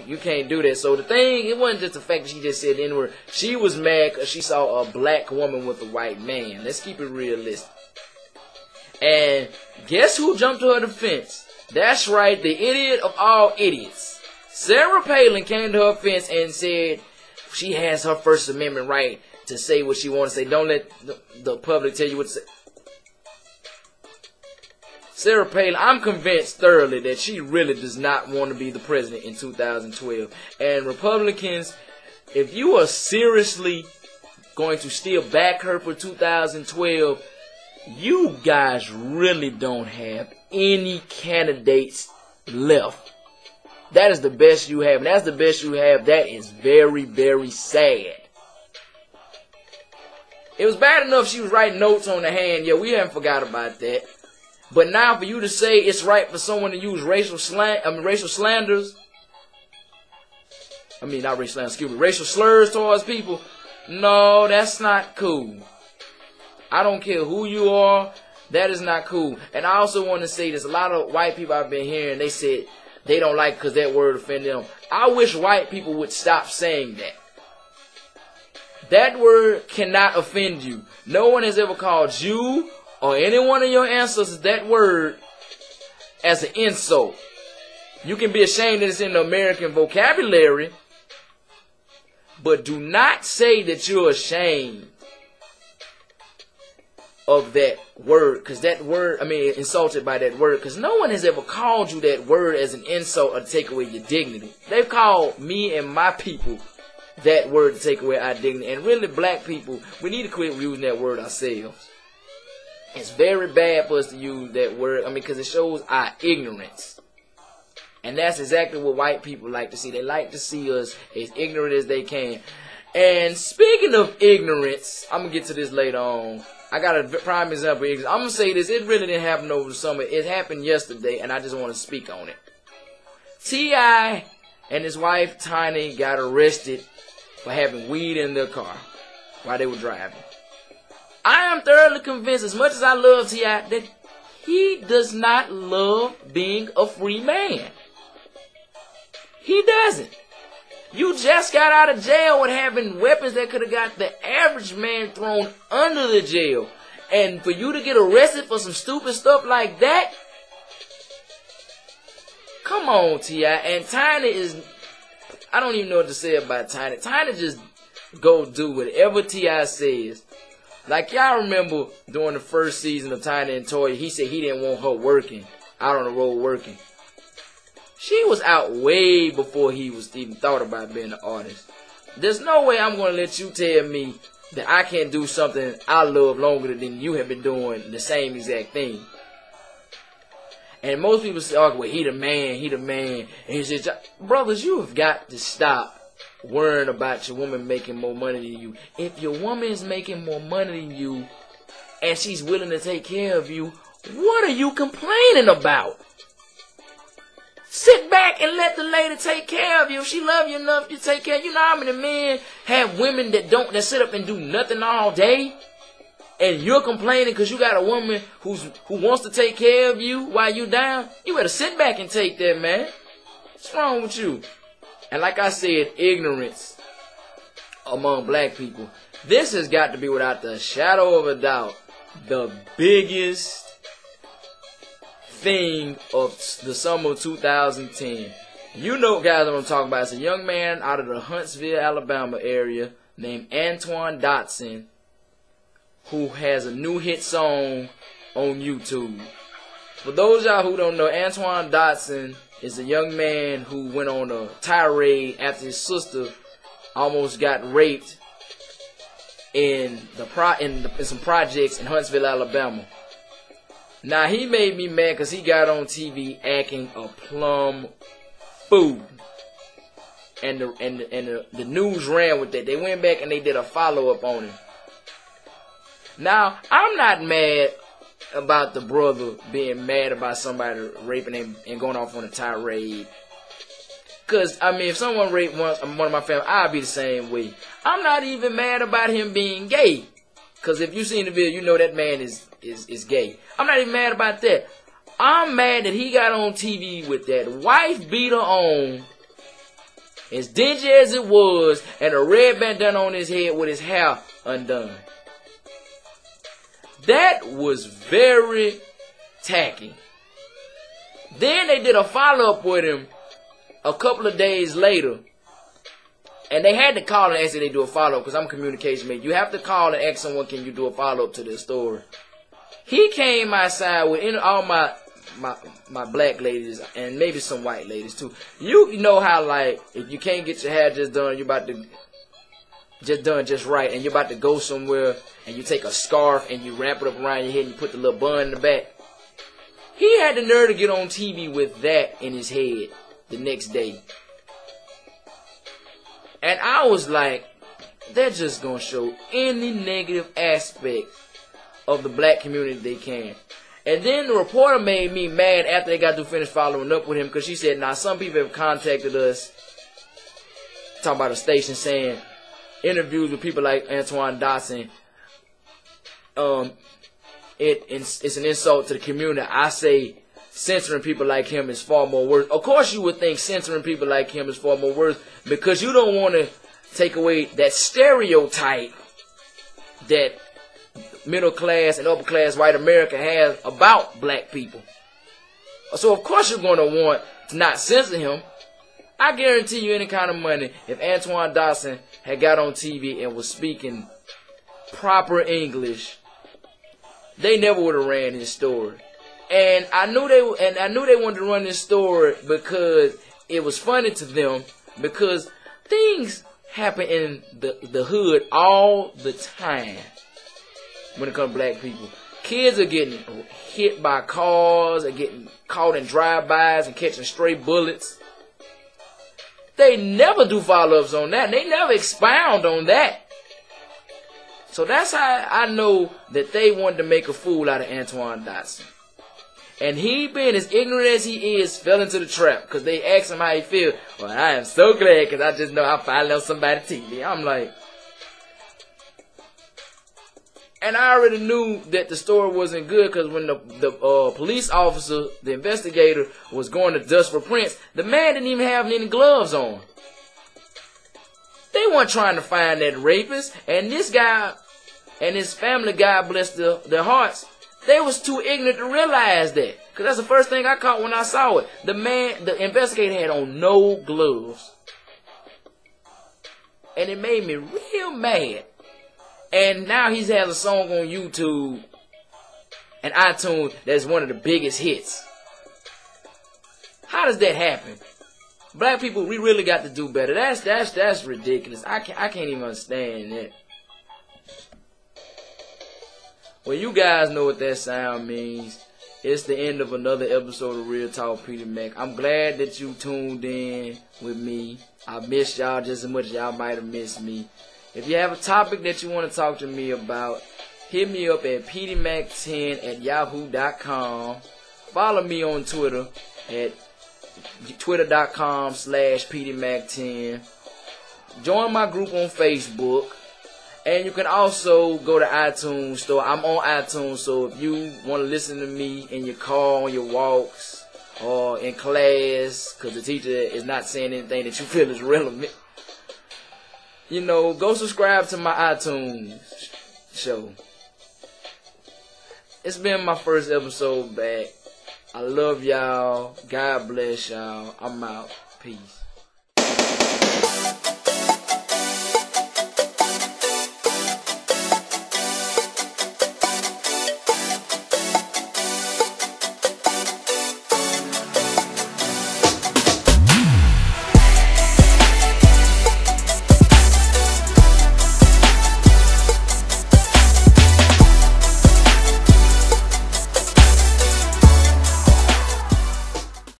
You can't do that. So the thing, it wasn't just the fact that she just said the N-word. She was mad because she saw a black woman with a white man. Let's keep it realistic. And guess who jumped to her defense? That's right, the idiot of all idiots. Sarah Palin came to her defense and said she has her First Amendment right to say what she wants to say. Don't let the public tell you what to say. Sarah Palin, I'm convinced thoroughly that she really does not want to be the president in 2012. And Republicans, if you are seriously going to still back her for 2012, you guys really don't have any candidates left. That is the best you have. And that's the best you have. That is very, very sad. It was bad enough she was writing notes on the hand. Yeah, we haven't forgot about that. But now for you to say it's right for someone to use racial slanders. Racial slurs towards people. No, that's not cool. I don't care who you are. That is not cool. And I also want to say this. A lot of white people I've been hearing, they said they don't like because that word offended them. I wish white people would stop saying that. That word cannot offend you. No one has ever called you or any one of your ancestors that word as an insult. You can be ashamed that it's in the American vocabulary, but do not say that you're ashamed of that word, because that word, insulted by that word, because no one has ever called you that word as an insult or to take away your dignity. They've called me and my people that word to take away our dignity. And really, black people, we need to quit using that word ourselves. It's very bad for us to use that word, because it shows our ignorance. And that's exactly what white people like to see. They like to see us as ignorant as they can. And speaking of ignorance, I'm going to get to this later on. I got a prime example of ignorance. I'm going to say this. It really didn't happen over the summer. It happened yesterday, and I just want to speak on it. T.I. and his wife, Tiny, got arrested for having weed in their car while they were driving. I am thoroughly convinced, as much as I love T.I., that he does not love being a free man. He doesn't. You just got out of jail with having weapons that could have got the average man thrown under the jail. And for you to get arrested for some stupid stuff like that? Come on, T.I. And Tiny is... I don't even know what to say about Tiny. Tiny just go do whatever T.I. says. Like, y'all remember during the first season of Tiny and Toya, he said he didn't want her working, out on the road working. She was out way before he was even thought about being an artist. There's no way I'm going to let you tell me that I can't do something I love longer than you have been doing the same exact thing. And most people say, oh, well, he the man. And he says, brothers, you have got to stop worrying about your woman making more money than you. If your woman is making more money than you and she's willing to take care of you, what are you complaining about? Sit back and let the lady take care of you. If she love you enough to take care of you. You know how many men have women that sit up and do nothing all day? And you're complaining because you got a woman who wants to take care of you while you down? You better sit back and take that, man. What's wrong with you? And like I said, ignorance among black people. This has got to be, without the shadow of a doubt, the biggest thing of the summer of 2010. You know, guys, what I'm talking about. It's a young man out of the Huntsville, Alabama area named Antoine Dotson, who has a new hit song on YouTube. For those of y'all who don't know, Antoine Dotson is a young man who went on a tirade after his sister almost got raped in some projects in Huntsville, Alabama. Now, he made me mad because he got on TV acting a plumb fool. And the news ran with that. They went back and they did a follow-up on him. Now, I'm not mad about the brother being mad about somebody raping him and going off on a tirade. Because, if someone raped one of my family, I'd be the same way. I'm not even mad about him being gay. Because if you've seen the video, you know that man is gay. I'm not even mad about that. I'm mad that he got on TV with that wife beater on as dingy as it was, and a red bandana on his head with his hair undone. That was very tacky. Then they did a follow-up with him a couple of days later. And they had to call and ask if they do a follow-up, because I'm a communication mate. You have to call and ask someone, can you do a follow-up to this story? He came outside with all my black ladies and maybe some white ladies too. You know how, like, if you can't get your hair just done, you're about to just done just right, and you're about to go somewhere, and you take a scarf and you wrap it up around your head and you put the little bun in the back. He had the nerve to get on TV with that in his head the next day. And I was like, they're just going to show any negative aspect of the black community they can. And then the reporter made me mad after they got to finish following up with him, because she said, now some people have contacted us, talking about a station, saying interviews with people like Antoine Dotson, it's an insult to the community. I say censoring people like him is far more worse. Of course you would think censoring people like him is far more worse, because you don't want to take away that stereotype that middle class and upper class white America has about black people. So of course you're going to want to not censor him. I guarantee you any kind of money, if Antoine Dotson had got on TV and was speaking proper English, they never would have ran his story. And I knew they wanted to run this story because it was funny to them, because things happen in the hood all the time when it comes to black people. Kids are getting hit by cars, are getting caught in drive-bys and catching stray bullets. They never do follow-ups on that. They never expound on that. So that's how I know that they wanted to make a fool out of Antoine Dotson. And he, being as ignorant as he is, fell into the trap, because they asked him how he feel. Well, I am so glad, because I just know I finally on somebody's TV. I'm like... And I already knew that the story wasn't good, because when the police officer, the investigator, was going to dust for prints, the man didn't even have any gloves on. They weren't trying to find that rapist. And this guy and his family, God bless their hearts, they was too ignorant to realize that. Because that's the first thing I caught when I saw it. The investigator had on no gloves. And it made me real mad. And now he has a song on YouTube and iTunes that's one of the biggest hits. How does that happen? Black people, we really got to do better. That's ridiculous. I can't even understand that. Well, you guys know what that sound means. It's the end of another episode of Real Talk Petey Mac. I'm glad that you tuned in with me. I missed y'all just as much as y'all might have missed me. If you have a topic that you want to talk to me about, hit me up at PeteyMac10@yahoo.com. Follow me on Twitter at twitter.com/PeteyMac10. Join my group on Facebook. And you can also go to iTunes Store. I'm on iTunes, so if you want to listen to me in your car, on your walks, or in class, because the teacher is not saying anything that you feel is relevant, you know, go subscribe to my iTunes show. It's been my first episode back. I love y'all. God bless y'all. I'm out. Peace.